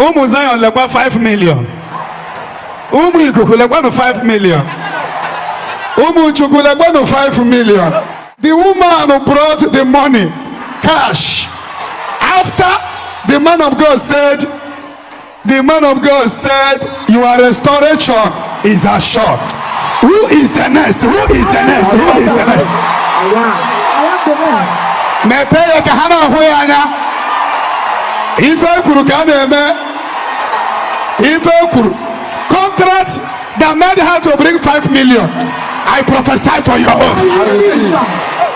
Umu Zion lekwa 5 million. Umu Ikuku lekwa 5 million. Umu Chukwu lekwa 5 million. The woman who brought the money, cash, after the man of God said, your restoration is assured. Who is the next? Who is the next? Who is the next? I am the next. Mepeye kahana hoyanya. Ife kuru kaneme. Ife kuru. Contract that made her to bring 5 million. I prophesy for your own.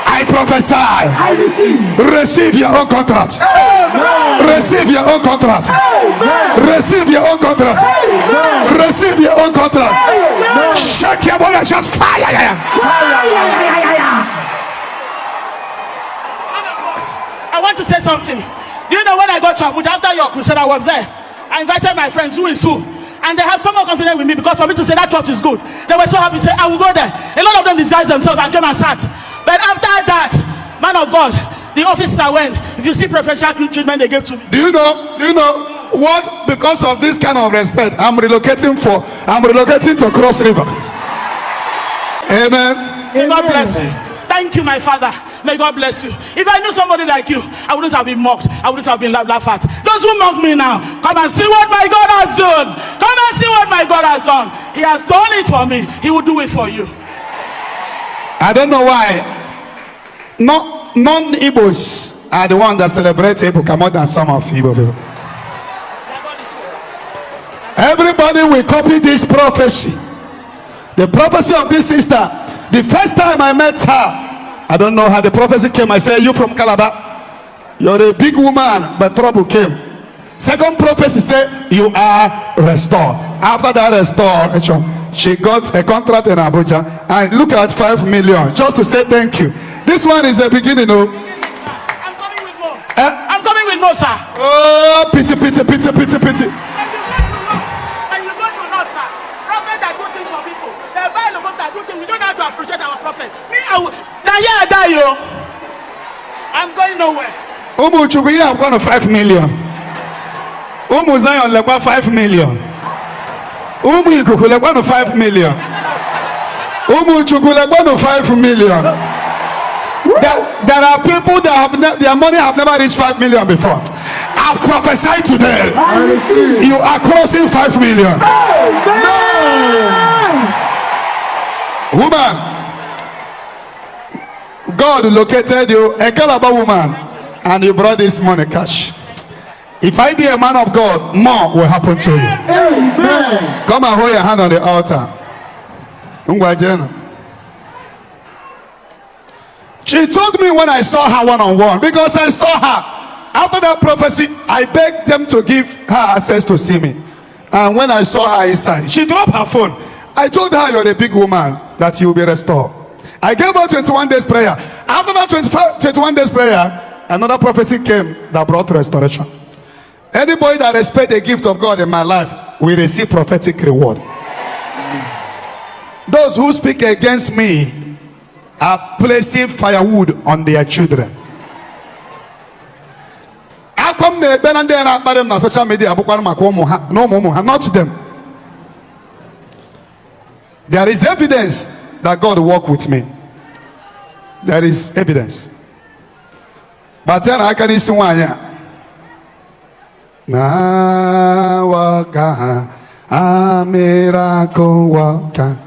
I prophesy. I receive. Receive your own contract. Amen. Receive your own contract. Amen. Receive your own contract. Amen. Receive your own contract. Amen. Shake your body, just fire. I want to say something. Do you know when I got to Abuja after your crusade, I was there. I invited my friends, who is who, and they have so much confidence with me because for me to say that church is good, they were so happy to say, I will go there. A lot of them disguised themselves and came and sat. But after that, man of God, the officer went. If you see preferential treatment they gave to me. Do you know what? Because of this kind of respect, I'm relocating to Cross River. Amen. May God bless you. Thank you, my father. May God bless you. If I knew somebody like you, I wouldn't have been mocked. I wouldn't have been laughed at. Those who mock me now, come and see what my God has done. Come and see what my God has done. He has done it for me. He will do it for you. I don't know why. Non-Igbos are the ones that celebrate Ebuka more than some of Igbo people. Everybody will copy this prophecy. The prophecy of this sister. The first time I met her, I don't know how the prophecy came. I said, you from Calabar? You're a big woman, but trouble came. Second prophecy said, you are restored. After that restoration, she got a contract in Abuja. And look at 5 million, just to say thank you. This one is the beginning, I'm coming with more. I'm coming with more, sir. Oh, pity. And you go to North, sir. Prophet that do things for people. The Bible that do things. We don't have to appreciate our prophet. Me, I die, yo. I'm going nowhere. Umu Chukwu, I've gone to 5 million. Umu Zion, lekwa 5 million. Umu Ikuku, lekwa 5 million. Umu Chukwu, lekwa 5 million. There are people that have their money have never reached 5 million before. I prophesy today. You are crossing 5 million. Woman, God located you, a Calabar woman, and you brought this money cash. If I be a man of God, more will happen to you. Amen. Come and hold your hand on the altar. She told me when I saw her one-on-one, because I saw her. After that prophecy, I begged them to give her access to see me. And when I saw her inside, she dropped her phone. I told her, you're a big woman, that you will be restored. I gave her 21 days prayer. After that 21 days prayer, another prophecy came that brought restoration. Anybody that respects the gift of God in my life will receive prophetic reward. Those who speak against me are placing firewood on their children. How come they ban them on social media? Not them. There is evidence that God walked with me. There is evidence. But then I can see one. Na waka, a miracle worker.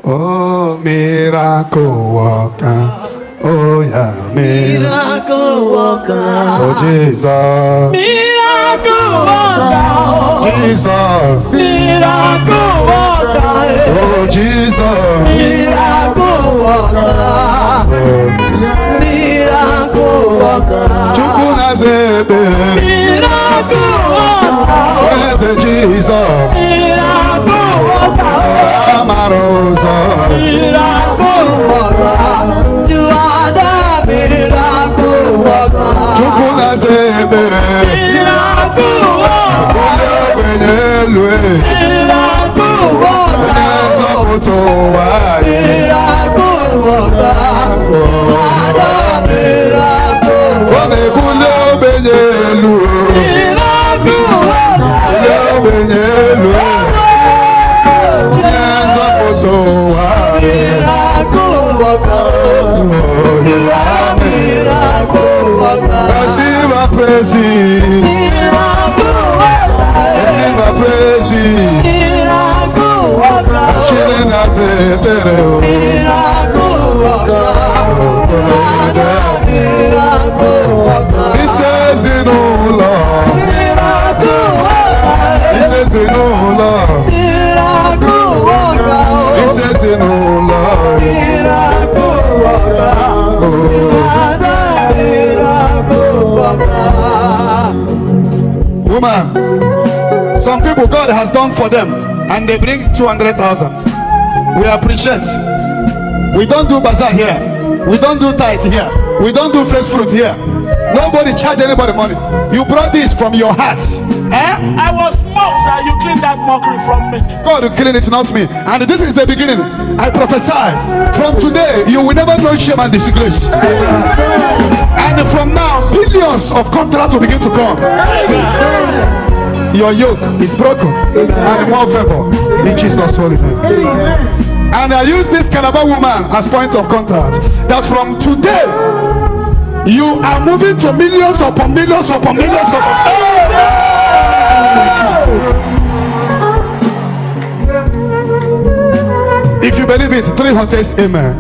Oh, miracle worker. Oh, yeah, Miracle worker. Oh, Jesus. Miracle worker. Jesus. Miracle worker. Oh, Jesus. Miracle worker. Miracle worker. Chukwu na-zebe. Miracle worker. Eze Jesus. Miracle worker. Amara ụzọ. Miracle worker. You are the miracle worker. Chukwu na-zebe. Miracle worker. Onye ogbenye elu. Miracle worker. Onye nzọpụta ụwa. Miracle worker. You are the miracle Ọ na-ebuli ogbenye elu. miracle worker. Onye benyelu. Yes, apotowa. Miracle worker. You are miracle worker. Receive a praise. Miracle worker. Receive a praise. Miracle worker. Chilling as a terror. Miracle worker. Miracle worker. He says in all love. Miracle worker. He says in all love. Miracle worker. He says in all love. Miracle worker. You are the miracle worker. Woman, some people God has done for them and they bring 200,000. We appreciate. We don't do bazaar here. We don't do tithe here. We don't do fresh fruit here. Nobody charge anybody money. You brought this from your heart. Eh? I was mocked, sir. You cleaned that mockery from me. God will clean it, not me. And this is the beginning. I prophesy. From today, you will never know shame and disgrace. And from now, billions of contracts will begin to come. Your yoke is broken and more favor in Jesus' holy name. And I use this Calabar woman as point of contact. That from today, you are moving to millions upon millions upon millions upon. If you believe it, 300 amen.